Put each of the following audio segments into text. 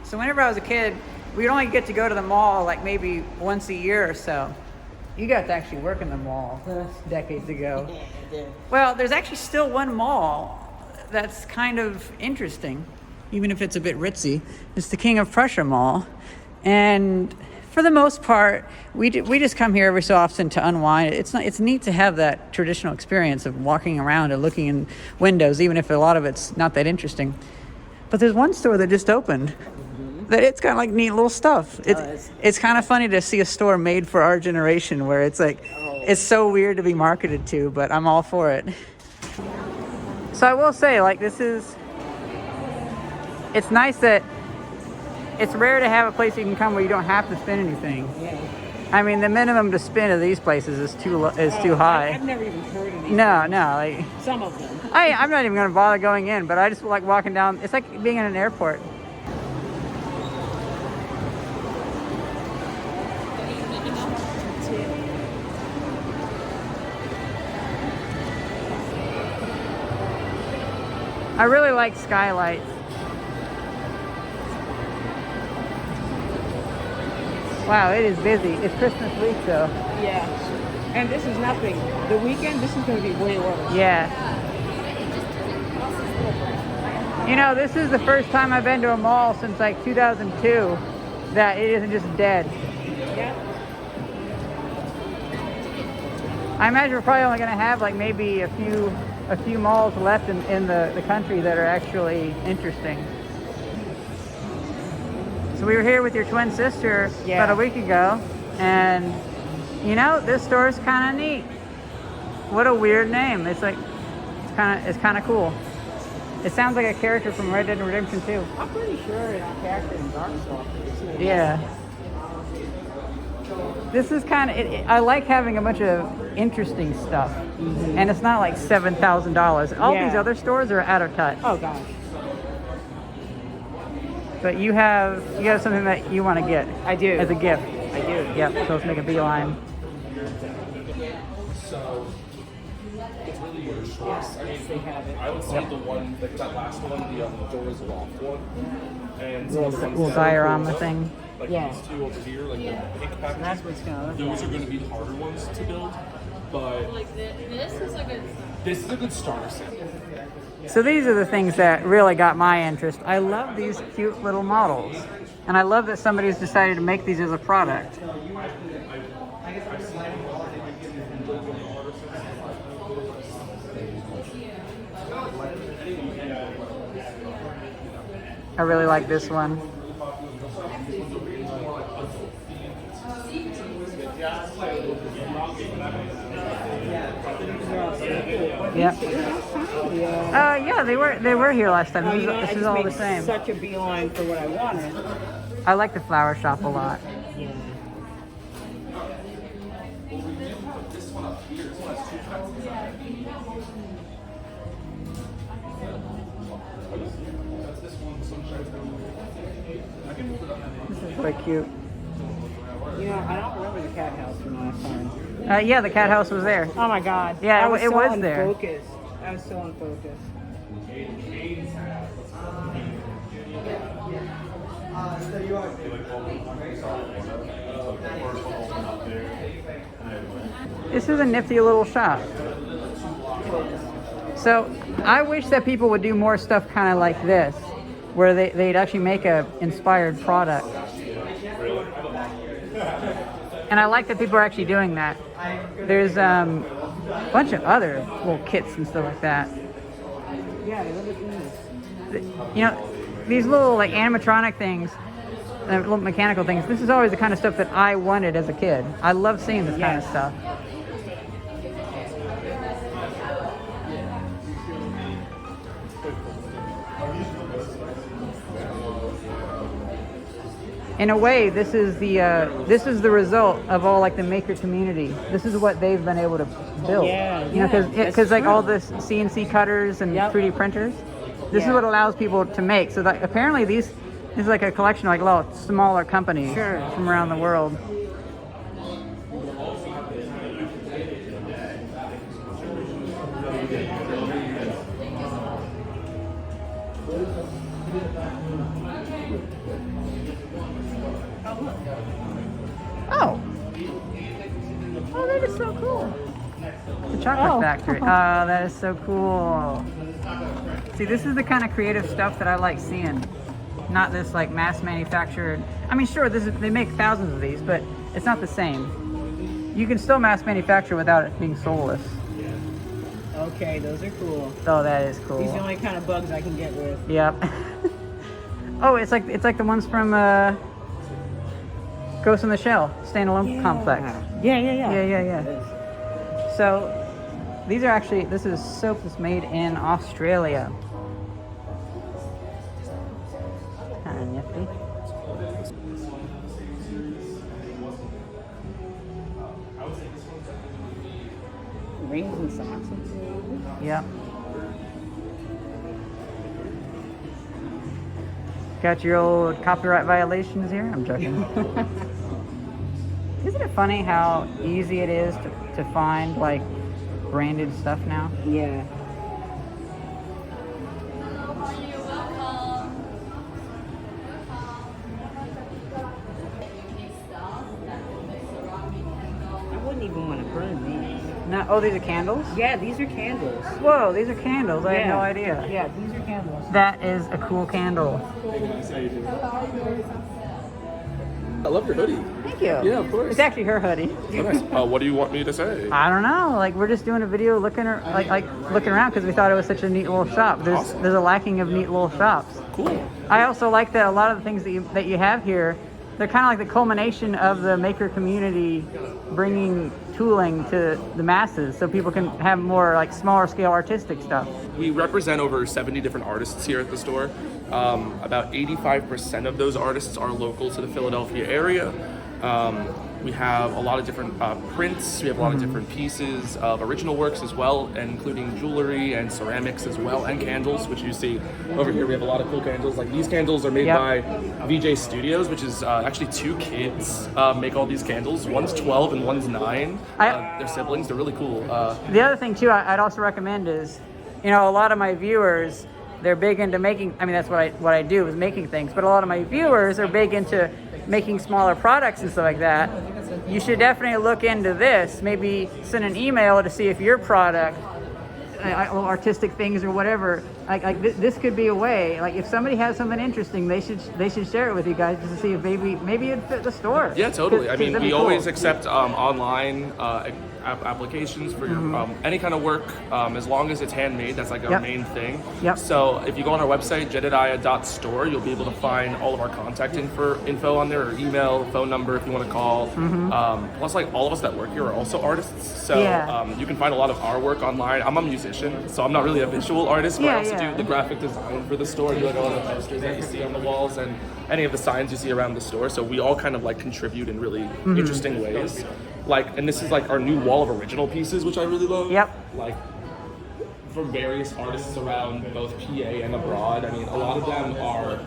So whenever I was a kid, we'd only get to go to the mall like maybe once a year or so. You got to actually work in the mall decades ago. Yeah, I did. Well, there's actually still one mall that's kind of interesting, even if it's a bit ritzy. It's the King of Prusia Mall. And for the most part, we just come here every so often to unwind. It's neat to have that traditional experience of walking around and looking in windows, even if a lot of it's not that interesting. But there's one store that just opened. That it's got like neat little stuff. It's kind of funny to see a store made for our generation where it's like, it's so weird to be marketed to, but I'm all for it. So I will say, like, it's nice that it's rare to have a place you can come where you don't have to spend anything. Yeah. I mean, the minimum to spend at these places is too high. I've never even heard of these. No, like Some of them. I'm not even gonna bother going in, but I just like walking down. It's like being in an airport. I really like skylights. Wow, it is busy. It's Christmas week though. Yeah. And this is nothing. The weekend, this is going to be way worse. Yeah. You know, this is the first time I've been to a mall since like 2002 that it isn't just dead. Yeah. I imagine we're probably only going to have like maybe a few malls left in the country that are actually interesting. So we were here with your twin sister about a week ago, and you know, this store is kind of neat. What a weird name. It's like it's kind of cool. It sounds like a character from Red Dead Redemption 2. I'm pretty sure it's a character in Darkstalkers. Yeah. This is kind of, I like having a bunch of interesting stuff. Mm-hmm. And it's not like $7,000. All these other stores are out of touch. Oh gosh. But you have something that you want to get. I do. As a gift. I do. Yep, so let's make a beeline. So it's really your choice. They have it. I would say the one, like that last one, the doors loft one, and some of the ones Little that are diorama up, thing. like these two over here, like the pink packages. That's what's going to Those are going to be the harder ones to build, but this is a good starter set. So these are the things that really got my interest. I love these cute little models. And I love that somebody's decided to make these as a product. I really like this one. Yeah. Yeah, they were here last time. This is all the same. Such a beeline for what I wanted. I like the flower shop a lot. Yeah. This is quite cute. You know, I don't remember the cat house from last time. Yeah, the cat house was there. Oh my God. Yeah, it was so there. Unfocused. I was so unfocused. This is a nifty little shop. So I wish that people would do more stuff kind of like this, where they'd actually make a inspired product. And I like that people are actually doing that. There's a bunch of other little kits and stuff like that. Yeah, look at these. You know, these little like animatronic things, little mechanical things, this is always the kind of stuff that I wanted as a kid. I love seeing this kind of stuff. In a way, this is the result of all like the maker community. This is what they've been able to build. Yeah, you know, because like all this CNC cutters and 3D printers, this is what allows people to make. So that apparently this is like a collection of like little smaller companies from around the world. that is so cool. The chocolate factory. Oh, that is so cool. See, this is the kind of creative stuff that I like seeing. Not this like mass manufactured. I mean, sure, they make thousands of these, but it's not the same. You can still mass manufacture without it being soulless. Okay, those are cool. Oh, that is cool. These are the only kind of bugs I can get with. Yep. Oh, it's like the ones from Ghost in the Shell standalone complex. Yeah. So these are actually, this is soap that's made in Australia. Kind of nifty. Rings and socks. Yep. Got your old copyright violations here? I'm joking. Isn't it funny how easy it is to find like branded stuff now? Yeah. I wouldn't even want to burn these. No, oh, these are candles? Yeah, these are candles. Whoa, these are candles. I had no idea. Yeah, these are candles. That is a cool candle. I love your hoodie. Thank you. Yeah, of course. It's actually her hoodie. Oh, nice. What do you want me to say? I don't know. Like we're just doing a video looking around because we thought it was such a neat little shop. There's a lacking of neat little shops. Cool. I also like that a lot of the things that you have here, they're kind of like the culmination of the maker community bringing tooling to the masses so people can have more like smaller scale artistic stuff. We represent over 70 different artists here at the store. About 85% of those artists are local to the Philadelphia area. We have a lot of different prints. We have a lot of different pieces of original works as well, including jewelry and ceramics as well, and candles, which you see over here. We have a lot of cool candles. Like these candles are made by VJ Studios, which is actually 2 kids make all these candles. One's 12 and one's 9. They're siblings. They're really cool. The other thing too, I'd also recommend is, you know, a lot of my viewers, they're big into making. I mean, that's what I do is making things. But a lot of my viewers are big into making smaller products and stuff like that. You should definitely look into this. Maybe send an email to see if your product, artistic things or whatever, like this could be a way. Like if somebody has something interesting, they should share it with you guys just to see if maybe it'd fit the store. Yeah, totally. I mean, we always accept online applications for your any kind of work, as long as it's handmade. That's like our main thing. So if you go on our website, jedidiah.store, you'll be able to find all of our contact info on there, or email, phone number if you want to call. Plus, like all of us that work here are also artists, so you can find a lot of our work online. I'm a musician, so I'm not really a visual artist, but I also do the graphic design for the store. I do like all the posters that you see on the walls and any of the signs you see around the store. So we all kind of like contribute in really interesting ways. Like, and this is like our new wall of original pieces, which I really love. Like from various artists around both PA and abroad. I mean, a lot of them are,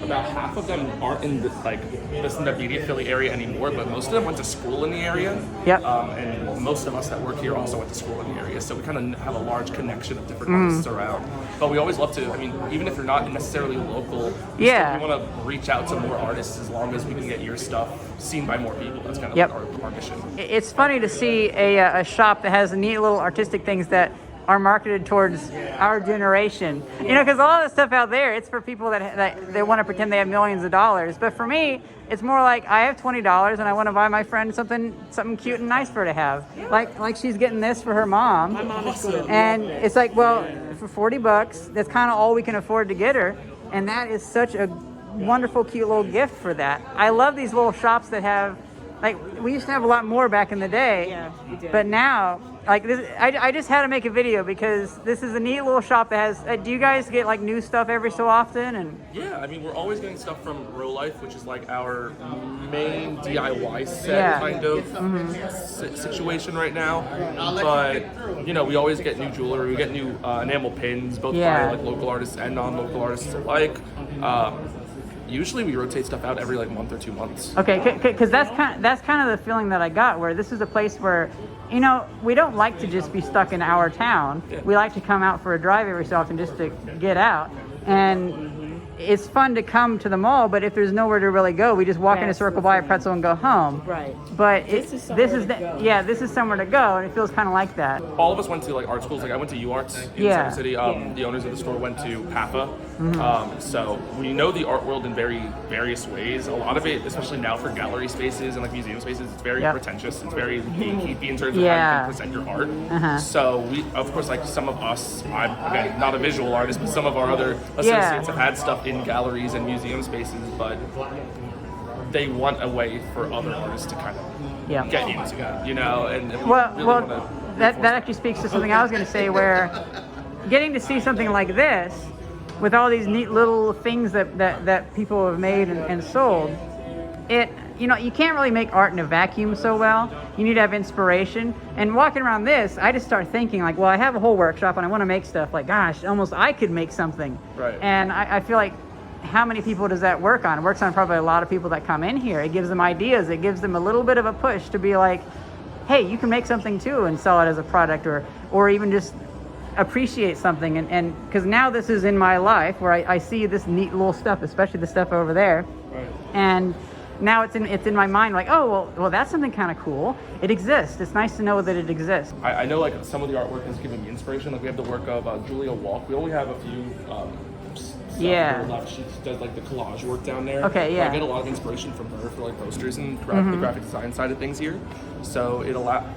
about half of them aren't in the immediate Philly area anymore, but most of them went to school in the area. And most of us that work here also went to school in the area, so we kind of have a large connection of different artists around. But we always love to, I mean, even if you're not necessarily local, we want to reach out to more artists as long as we can get your stuff seen by more people. That's kind of like our mission. It's funny to see a shop that has neat little artistic things that are marketed towards our generation. You know, because all the stuff out there, it's for people that they want to pretend they have millions of dollars. But for me, it's more like I have $20 and I want to buy my friend something cute and nice for her to have. Like she's getting this for her mom. My mom is good. And it's like, well, for $40, that's kind of all we can afford to get her. And that is such a wonderful, cute little gift for that. I love these little shops that have, like, we used to have a lot more back in the day. Yeah, we did. But now, like this, I just had to make a video because this is a neat little shop that has. Do you guys get like new stuff every so often? And yeah, I mean, we're always getting stuff from Real Life, which is like our main DIY set kind of situation right now. But you know, we always get new jewelry. We get new enamel pins, both by like local artists and non-local artists alike. Usually we rotate stuff out every like month or 2 months. Okay, because that's kind of the feeling that I got, where this is a place where, you know, we don't like to just be stuck in our town. We like to come out for a drive every so often just to get out. And it's fun to come to the mall, but if there's nowhere to really go, we just walk in a That's circle, the buy a thing. pretzel, and go home. Right. But This is somewhere to go. yeah, this is somewhere to go, and it feels kind of like that. All of us went to like art schools. Like I went to UArts in Yeah. Center City. The owners of the store went to PAFA. Mm-hmm. So we know the art world in very various ways. A lot of it, especially now for gallery spaces and like museum spaces, it's very Yep. pretentious. It's very gatekeepy in terms of Yeah. how you can present your art. Uh-huh. So we, of course, like some of us, I'm again not a visual artist, but some of our other associates have had stuff in galleries and museum spaces, but they want a way for other artists to kind of Yeah. get into it, you know, and we Well, really well, wanna that reinforce actually speaks to something I was going to say, where getting to see something like this with all these neat little things that people have made and sold, you can't really make art in a vacuum so well. You need to have inspiration. And walking around this, I just start thinking like, well, I have a whole workshop and I want to make stuff. Like, gosh, almost I could make something. Right. And I feel like, how many people does that work on? It works on probably a lot of people that come in here. It gives them ideas. It gives them a little bit of a push to be like, hey, you can make something too and sell it as a product, or even just appreciate something. And because now this is in my life where I see this neat little stuff, especially the stuff over there. Right. And now it's in my mind like, oh, well, that's something kind of cool. It exists. It's nice to know that it exists. I know like some of the artwork has given me inspiration. Like we have the work of Julia Walk. We only have a few stuff Yeah. left. She does like the collage work down there. Okay, yeah. I get a lot of inspiration from her for like posters and the graphic design side of things here. So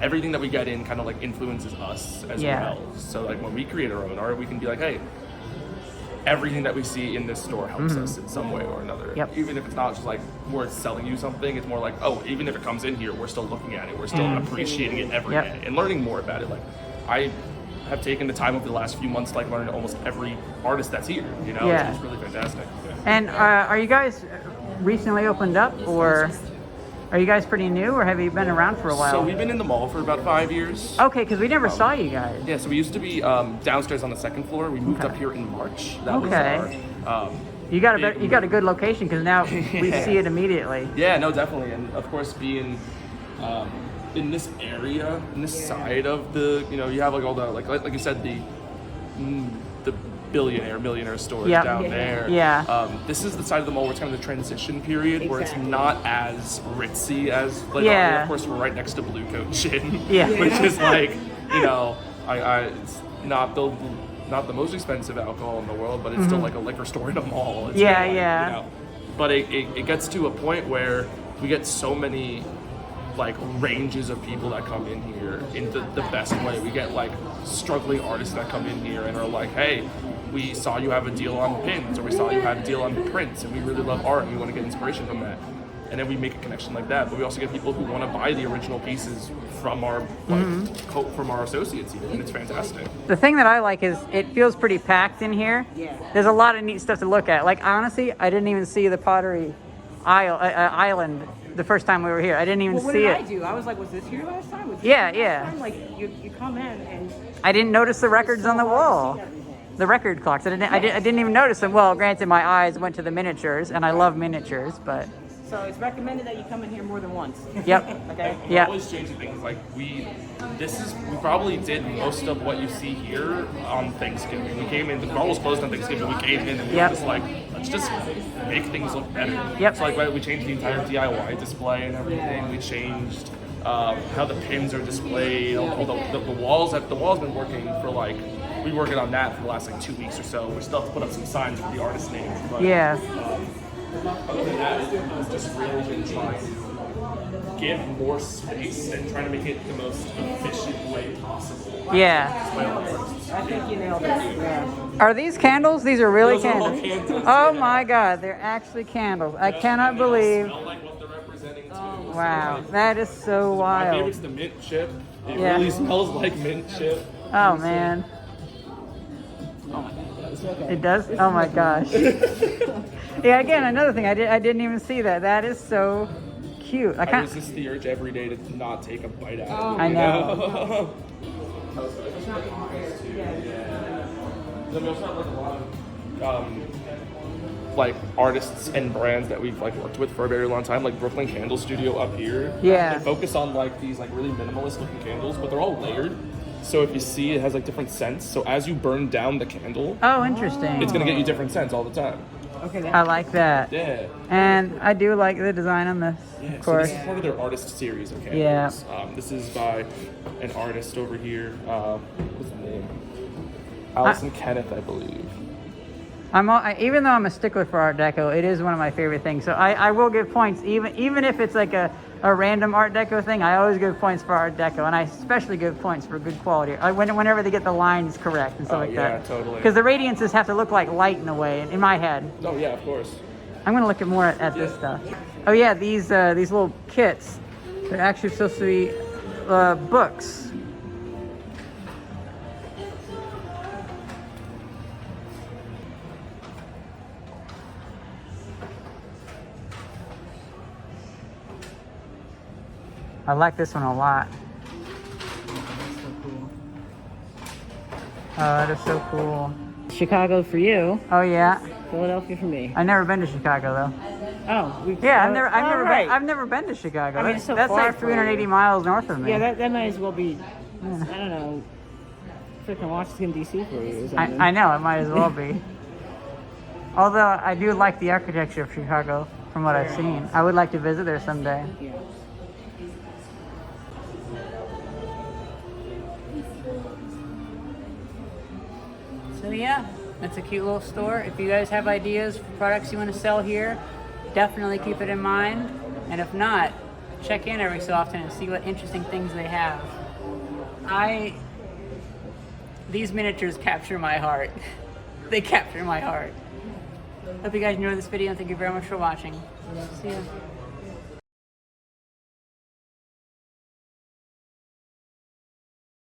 everything that we get in kind of like influences us as Yeah. well. So like when we create our own art, we can be like, hey, everything that we see in this store helps us in some way or another. Yep. Even if it's not just like we're selling you something, it's more like, oh, even if it comes in here, we're still looking at it. We're still appreciating it every day Yep. and learning more about it. Like I have taken the time over the last few months to like learn almost every artist that's here, you know, Yeah. which is really fantastic. And are you guys recently opened up, or are you guys pretty new, or have you been around for a while? So we've been in the mall for about 5 years. Okay, because we never saw you guys. Yeah, so we used to be downstairs on the second floor. We moved up here in March. That Okay. was our You got a good location, because now we see it immediately. yeah, no, definitely. And of course being in this area, in this side of the, you know, you have like all the like you said, the millionaire stores Yep. down there. Yeah. This is the side of the mall where it's kind of the transition period where it's Exactly. not as ritzy as like Yeah. of course we're right next to Blue Coat Gin. Yeah. Which is like, you know, it's not the most expensive alcohol in the world, but it's still like a liquor store in a mall. It's Yeah, kinda like, yeah. You know, but it gets to a point where we get so many like ranges of people that come in here in the best way. We get like struggling artists that come in here and are like, hey, we saw you have a deal on pins, or we saw you had a deal on prints, and we really love art and we want to get inspiration from that. And then we make a connection like that. But we also get people who want to buy the original pieces from our from our associates here, and it's fantastic. The thing that I like is it feels pretty packed in here. Yeah. There's a lot of neat stuff to look at. Like, honestly, I didn't even see the pottery island the first time we were here. I didn't even Well, what see did it. I do? I was like, was this here last time? Was this Yeah, here last yeah. time? Like, you come in and I didn't notice the records on the wall. The record clocks. I didn't even notice them. Well, granted, my eyes went to the miniatures, and I love miniatures, but so it's recommended that you come in here more than once. yep. Okay. We're Yeah. always changing things. Like we probably did most of what you see here on Thanksgiving. We came in, the mall was closed on Thanksgiving. We came in and we Yep. were just like, let's just make things look better. Yep. So like we changed the entire DIY display and everything. We changed how the pins are displayed. All the walls. The wall's been working for like. We were working on that for the last like 2 weeks or so. We still have to put up some signs with the artist names. But, Yeah. other than that, it's just really been trying to give more space and trying to make it the most efficient way possible. Yeah. I think you nailed it. Yeah. Are these candles? These are really Those are all candles. candles, Oh yeah. my God, they're actually candles. I cannot believe. Smell like what they're representing too. Wow, that is so My wild. favorite's the mint chip. It Yeah. really smells like mint chip. Oh man. It does? Oh my gosh. Yeah, again, another thing, I didn't even see that. That is so cute. I I can't. resist the urge every day to not take a bite out of it. I you know. Then we also have like a lot of like artists and brands that we've like worked with for a very long time, like Brooklyn Candle Studio up here. Yeah. They focus on like these like really minimalist looking candles, but they're all layered. So if you see, it has like different scents. So as you burn down the candle, Oh, interesting. it's gonna get you different scents all the time. Okay. I like that. Yeah. And I do like the design on this, Yeah, of so course. this is part of their artist series of candles. Yeah. This is by an artist over here. What's the name? Allison Kenneth, I believe. Even though I'm a stickler for Art Deco, it is one of my favorite things. So I will give points, even if it's like a random Art Deco thing. I always give points for Art Deco, and I especially give points for good quality. Whenever they get the lines correct and stuff like that. Yeah, totally. Because the radiances have to look like light in a way, in my head. Oh yeah, of course. I'm gonna look at more at this stuff. Oh yeah, these little kits. They're actually supposed to be books. I like this one a lot. Oh, that is so cool. Chicago for you. Oh yeah. Philadelphia for me. I've never been to Chicago though. Oh, Yeah, I've never been to Chicago. I mean, it's so that's far like from 380 you. miles north of me. Yeah, that might as well be. I don't know. Freaking Washington D.C. for you. Or something. I know, it might as well be. Although I do like the architecture of Chicago from what I've seen. I would like to visit there someday. Yeah. So yeah, it's a cute little store. If you guys have ideas for products you want to sell here, definitely keep it in mind. And if not, check in every so often and see what interesting things they have. These miniatures capture my heart. They capture my heart. Hope you guys enjoyed this video and thank you very much for watching. See ya.